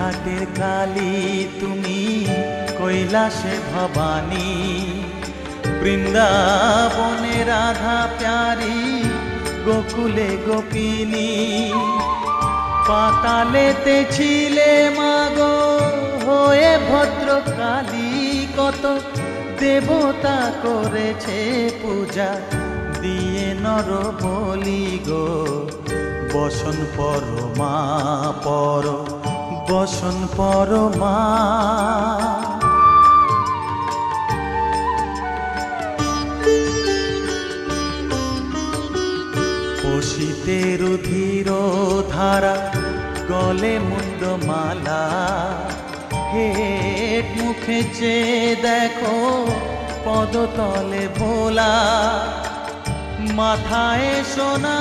ঘাটের কালী তুমি কৈলাসে ভবানী, বৃন্দাবনে রাধা প্যারি, গোকুলে গোপিনী। পাতালেতে ছিলে মাগো হয়ে ভদ্রকালী, কত দেবতা করেছে পূজা দিয়ে নর বলি গো। বসন পরমা পর, বসন পরমা। পশিতে রুধির ধারা, গলে মুন্ডমালা, হেট মুখে চেয়ে দেখো পদতলে ভোলা। মাথায় সোনা